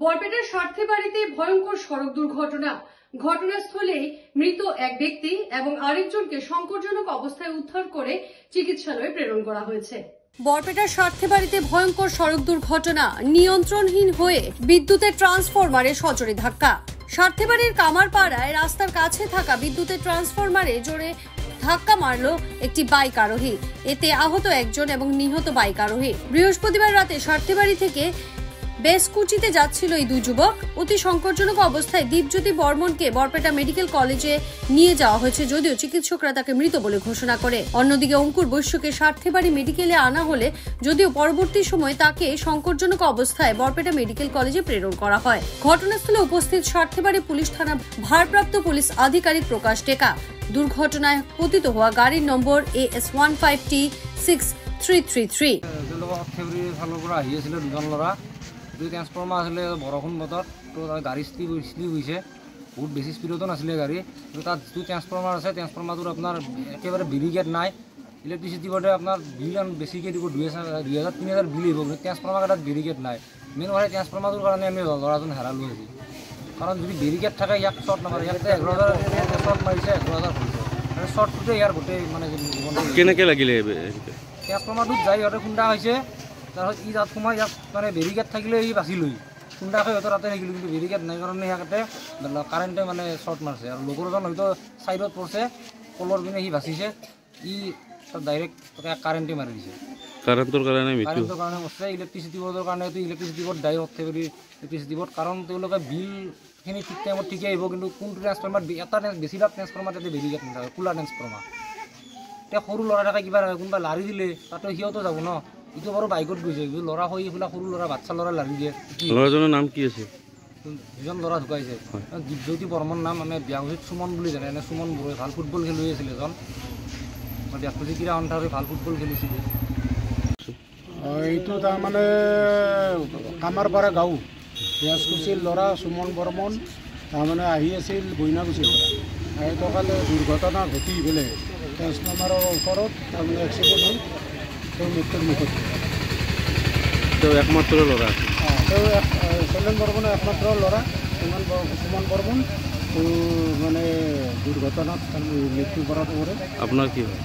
বরপেটার স্বার্থে বাড়িতে ভয়ঙ্কর সড়ক দুর্ঘটনা। ঘটনাস্থলে মৃত এক ব্যক্তি এবং আরেকজনকে সংকটজনক অবস্থায় উদ্ধার করে চিকিৎসালয়ে প্রেরণ করা হয়েছে। বরপেটার স্বার্থে বাড়িতে ভয়ঙ্কর সড়ক দুর্ঘটনা। নিয়ন্ত্রণহীন হয়ে বিদ্যুতের ট্রান্সফরমারে সজোরে ধাক্কা। স্বার্থেবাড়ির কামারপাড়ায় রাস্তার কাছে থাকা বিদ্যুতের ট্রান্সফরমারে জোরে ধাক্কা মারল একটি বাইক আরোহী। এতে আহত একজন এবং নিহত বাইক আরোহী। বৃহস্পতিবার রাতে স্বার্থেবাড়ি থেকে বেসকুচিতে যাচ্ছিল এই দুই যুবক। অতি সংকটজনক অবস্থায় দীপজ্যোতি বর্মনকে বরপেটা মেডিকেল কলেজে নিয়ে যাওয়া হয়েছে, যদিও চিকিৎসকরা তাকে মৃত বলে ঘোষণা করে। অন্যদিকে অঙ্কুর বৈশ্যকে স্বার্থেবাড়ি মেডিকেলে আনা হলে যদিও পরবর্তী সময় তাকে সংকটজনক অবস্থায় বরপেটা মেডিকেল কলেজে প্রেরণ করা হয়। ঘটনাস্থলে উপস্থিত স্বার্থেবাড়ি পুলিশ থানা ভারপ্রাপ্ত পুলিশ আধিকারিক প্রকাশ টেকা দুর্ঘটনায় পতিত হওয়া গাড়ির নম্বর AS15T6333 দুই ট্রান্সফর্মার আসলে বরষুণ বতর তো গাড়ি স্লিপ হয়েছে, বহুত বেশি স্পিডতো নাছিলে গাড়ি। তো তাত যিটো ট্রান্সফর্মার আছে ট্ৰান্সফৰ্মাৰটোৰ আপোনাৰ একেবাৰে বেৰিকেড নাই। ইলেক্ট্ৰিচিটি বোৰ্ডে আপোনাৰ বিল বেছিকৈ দিব, 2000-3000 বিল আহিব, কিন্তু ট্ৰান্সফৰ্মাৰ তাত বেৰিকেড নাই। মেইন কথা ট্ৰান্সফৰ্মাৰটোৰ কাৰণে আমি ল'ৰাজন হেৰালোঁ আজি। কাৰণ যদি বেৰিকেড থাকে ইয়াক শ্বৰ্ট নামাৰে, ইয়াতে 11,000 শ্বৰ্ট মাৰিছে, 11,000 হৈছে। আৰু শ্বৰ্টটোতে ইয়াৰ গোটেই মানে কেনেকৈ লাগিলে ট্ৰান্সফৰ্মাৰটোত যাই সিহঁতে খুন্দা হৈছে। তাৰপিছত ই তাত সোমাই ইয়াত মানে বেৰিকেড থাকিলে ই বাচি লৈ খুন্দা খাই সিহঁতৰ তাতে থাকিলোঁ, কিন্তু বেৰিকেড নাই কাৰণে ইয়াতে কাৰেণ্টে মানে শ্বৰ্ট মাৰিছে। আৰু লগৰজন হয়তো ছাইডত পৰিছে, কলৰ পিনে সি বাচিছে, ই তাত ডাইৰেক্ট কাৰেণ্টে মাৰি দিছে। কাৰেণ্টৰ কাৰণে মৰিছে। ইলেক্ট্ৰিচিটি বোৰ্ডৰ কাৰণে ইলেক্ট্ৰিচিটি বোৰ্ড দায়ী সৰ্থেবাৰী ইলেক্ট্ৰিচিটি বোৰ্ড, কাৰণ তেওঁলোকে বিলখিনি ঠিক টাইমত ঠিকে আহিব, কিন্তু কোনটো ট্ৰান্সফৰ্মাৰ এটা বেছিভাগ ট্ৰান্সফৰ্মাৰ তাতে বেৰিকেড নাথাকে, খোলা ট্ৰান্সফৰ্মাৰ। এতিয়া সৰু ল'ৰা থাকে কিবা কোনোবা লাৰি দিলে তাতো সিহঁতো যাব ন। ইটো বাৰু বাইকত গৈছে, ল'ৰা হৈ এইফালে সৰু ল'ৰা বাচ্চা ল'ৰা লাৰি দিয়ে। ল'ৰাজনৰ নাম কি আছে? দুজন ল'ৰা ঢুকাইছে। দীপজ্যোতি বৰ্মন নাম, আমি বিয়া হৈছিল সুমন বুলি জানে, এনে সুমন বৰুৱাই ভাল ফুটবল খেলুৱৈ আছিল এজন। ব্যক্তিগত ক্ৰীড়া সন্থাৰে ভাল ফুটবল খেলিছিলে। এইটো তাৰমানে কামাৰপাৰা গাঁও বেচকুচিৰ ল'ৰা সুমন বৰ্মন তাৰমানে আহি আছিল বইনাগুচিৰ পৰা। আহি থকালে দুৰ্ঘটনা ঘটি পেলাই ট্ৰেন্সফৰ্মাৰৰ ওচৰত তাৰমানে এক্সিডেণ্ট হ'ল, তেওঁ মৃত্যুৰ মুখত। তেওঁ একমাত্ৰ ল'ৰা, তেওঁ চৈলেন বৰ্মনৰ একমাত্ৰ ল'ৰা সুমন বৰ্মন মানে দুৰ্ঘটনাত মৃত্যুবৰণ কৰে। আপোনাৰ কি হয়?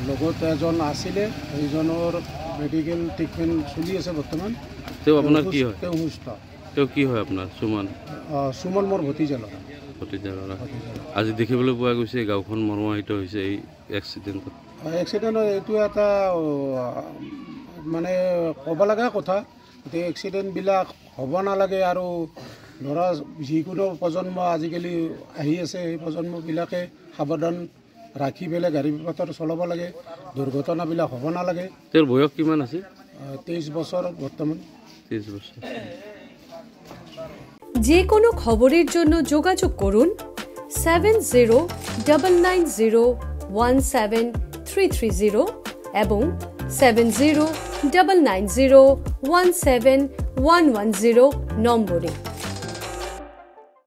লগত এজন আছিলে, এইজনৰ মেডিকেল ট্ৰিটমেণ্ট চলি আছে বৰ্তমান। তেওঁ আপোনাৰ কি হয়? তেওঁ সুস্থ। তেওঁ কি হয় আপোনাৰ? সুমন মোৰ ভতিজা ল'ৰা। আজি দেখিবলৈ পোৱা গৈছে গাঁওখন মৰ্মাহিত হৈছে এই এক্সিডেণ্টত। এইটো এটা মানে ক'ব লগা কথা, গতিকে এক্সিডেণ্টবিলাক হ'ব নালাগে। আৰু ধৰা যিকোনো প্ৰজন্ম আজিকালি আহি আছে, সেই প্ৰজন্মবিলাকে সাৱধান ৰাখি পেলাই গাড়ী মটৰ চলাব লাগে, দুৰ্ঘটনাবিলাক হ'ব নালাগে। তেওঁৰ বয়স কিমান আছে? 23 বছৰ বৰ্তমান। 23 বছৰ। যে কোনো খবৰেৰ জন্য যোগাযোগ কৰুন 7099017330 এবং 7099017110 নম্বৰে।